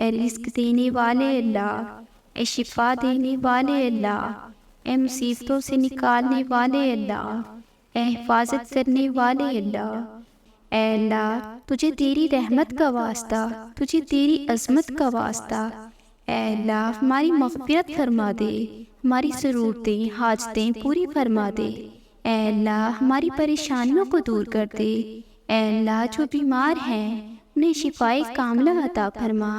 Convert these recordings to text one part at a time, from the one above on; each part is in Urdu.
اے رزق دینے والے اللہ، اے شفا دینے والے اللہ، اے مصیبتوں سے نکالنے والے اللہ، اے حفاظت کرنے والے اللہ، اے اللہ تجھے تیری رحمت کا واسطہ، تجھے تیری عظمت کا واسطہ، اے اللہ ہماری مغفرت فرما دے، ہماری ضرورتیں حاجتیں پوری فرما دے، اے اللہ ہماری پریشانیوں کو دور کر دے، اے اللہ جو بیمار ہیں انہیں شفائے کاملہ عطا فرما،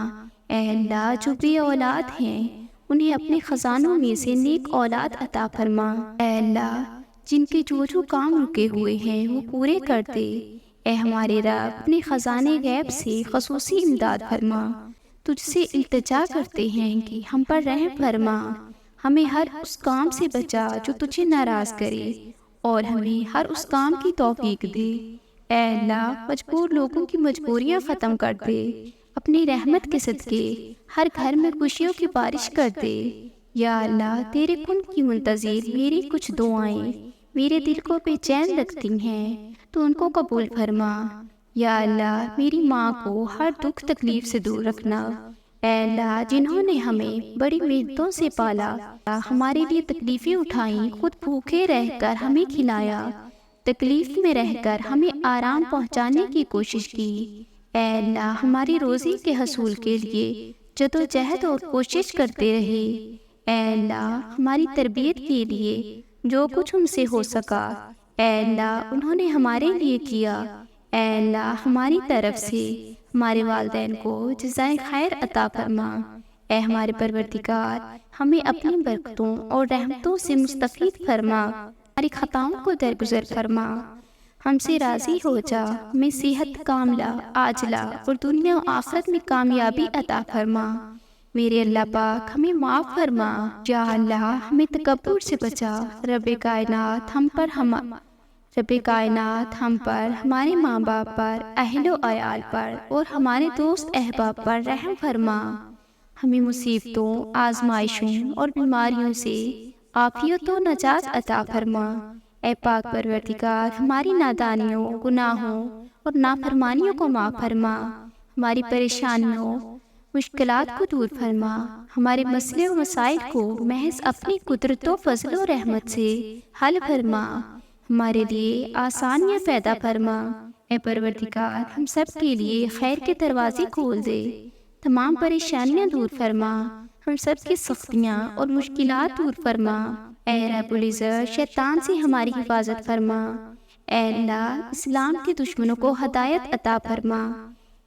اے اللہ جو بے اولاد ہیں انہیں اپنے خزانوں میں سے نیک اولاد عطا فرما، اے اللہ جن کے جو کام رکے ہوئے ہیں وہ پورے کر دے، اے ہمارے رب اپنے خزانے غیب سے خصوصی امداد فرما، تجھ سے التجا کرتے ہیں کہ ہم پر رحم فرما، ہمیں ہر اس کام سے بچا جو تجھے ناراض کرے، اور ہمیں ہر اس کام کی توفیق دے، اے اللہ مجبور لوگوں کی مجبوریاں ختم کر دے، اپنی رحمت کے صدقے ہر گھر میں خوشیوں کی بارش کر دے، یا اللہ تیرے کن کی منتظر میری کچھ دعائیں میرے دل کو بے چین رکھتی ہیں، تو ان کو قبول فرما، یا اللہ میری ماں کو ہر دکھ تکلیف سے دور رکھنا، اے اللہ جنہوں نے ہمیں بڑی محنتوں سے پالا، ہمارے لیے تکلیفیں اٹھائیں، خود بھوکے رہ کر ہمیں کھلایا، تکلیف میں رہ کر ہمیں آرام پہنچانے کی کوشش کی، اے اللہ ہماری روزی کے حصول کے لیے جدوجہد اور کوشش کرتے رہے، اے اللہ ہماری تربیت کے لیے جو کچھ ان سے ہو سکا، اے اللہ انہوں نے ہمارے لیے کیا، اے اللہ ہماری طرف سے ہمارے والدین کو جزائے خیر عطا فرما، اے ہمارے پروردگار ہمیں اپنی برکتوں اور رحمتوں سے مستفید فرما، ہماری خطاؤں کو درگزر فرما، ہم سے راضی ہو جا، ہمیں صحت کاملہ عاجلہ اور دنیا و آخرت میں کامیابی عطا فرما، میرے اللہ پاک ہمیں معاف فرما، یا اللہ ہمیں تکبر سے بچا، رب کائنات ہم پر ہمارے ماں باپ پر اہل و عیال پر اور ہمارے دوست احباب پر رحم فرما، ہمیں مصیبتوں آزمائشوں اور بیماریوں سے عافیت و نجات عطا فرما، اے پاک پروردگار ہماری نادانیوں گناہوں اور نافرمانیوں کو معاف فرما، ہماری پریشانیوں مشکلات کو دور فرما، ہمارے مسئلے و مسائل کو محض اپنی قدرت و فضل و رحمت سے حل فرما، ہمارے لیے آسانیاں پیدا فرما، اے پروردگار ہم سب کے لیے خیر کے دروازے کھول دے، تمام پریشانیاں دور فرما، ہم سب کی سختیاں اور مشکلات دور فرما، اے رب العزت شیطان سے ہماری حفاظت فرما، اے اللہ اسلام کے دشمنوں کو ہدایت عطا فرما،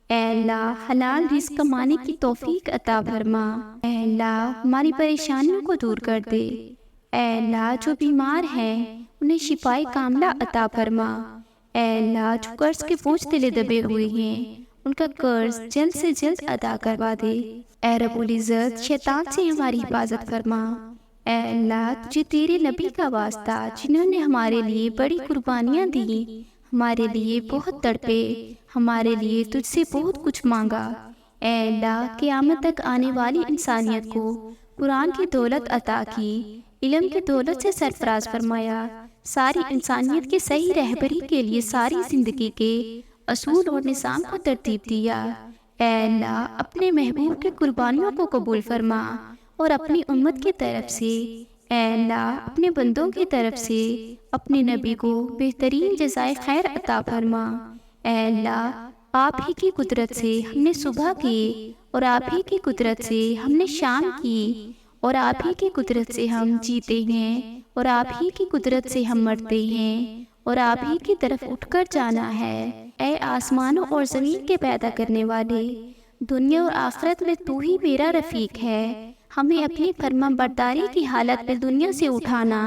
اے اللہ حلال رزق کمانے کی توفیق عطا فرما، اے اللہ ہماری پریشانیوں کو دور کر دے، اے اللہ جو بیمار ہیں انہیں شفائے کاملہ عطا فرما، اے اللہ جو قرض کے بوجھ تلے دبے ہوئے ہیں ان کا قرض جلد سے جلد ادا کروا دے، اے رب العزت شیطان سے ہماری حفاظت فرما، اے اللہ تجھے تیرے نبی کا واسطہ جنہوں نے ہمارے لیے بڑی قربانیاں دی، ہمارے لیے بہت تڑپے، ہمارے لیے تجھ سے بہت کچھ مانگا، اے اللہ قیامت تک آنے والی انسانیت کو قرآن کی دولت عطا کی، علم کی دولت سے سرفراز فرمایا، ساری انسانیت کی صحیح رہبری کے لیے ساری زندگی کے اصول اور نظام کو ترتیب دیا، اے اللہ اپنے محبوب کی قربانیوں کو قبول فرما، اور اپنی امت کی طرف سے اے اللہ اپنے بندوں کی طرف سے اپنے نبی کو بہترین جزائے خیر عطا فرما، اے اللہ آپ ہی کی قدرت سے ہم نے صبح کی، اور آپ ہی کی قدرت سے ہم نے شام کی، اور آپ ہی کی قدرت سے ہم جیتے ہیں، اور آپ ہی کی قدرت سے ہم مرتے ہیں، اور آپ ہی کی طرف اٹھ کر جانا ہے، اے آسمانوں اور زمین کے پیدا کرنے والے، دنیا اور آخرت میں تو ہی میرا رفیق ہے، ہمیں اپنی فرما برداری کی حالت میں دنیا سے اٹھانا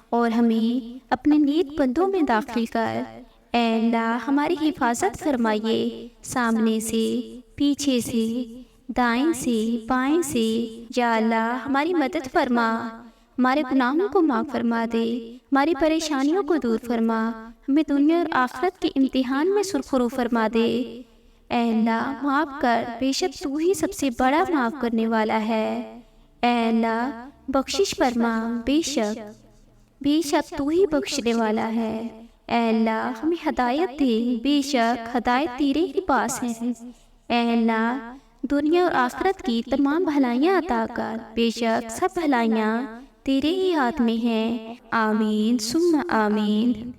اور ہمیں اپنے نیک بندوں میں داخل کر، اے اللہ ہماری حفاظت فرمائیے، سامنے سے پیچھے سے دائیں سے بائیں سے، یا اللہ ہماری مدد فرما، ہمارے گناہوں کو معاف فرما دے، ہماری پریشانیوں کو دور فرما، ہمیں دنیا اور آخرت کے امتحان میں سرخرو فرما دے، اے اللہ معاف کر، بے شک تو ہی سب سے بڑا معاف کرنے والا ہے، اے اللہ بخشش فرما، بے شک تو ہی بخشنے والا ہے، اے اللہ ہمیں ہدایت دے، بے شک ہدایت تیرے ہی پاس ہے، اے اللہ دنیا اور آخرت کی تمام بھلائیاں عطا کر۔ بے شک سب بھلائیاں تیرے ہی ہاتھ میں ہیں۔ آمین ثم آمین۔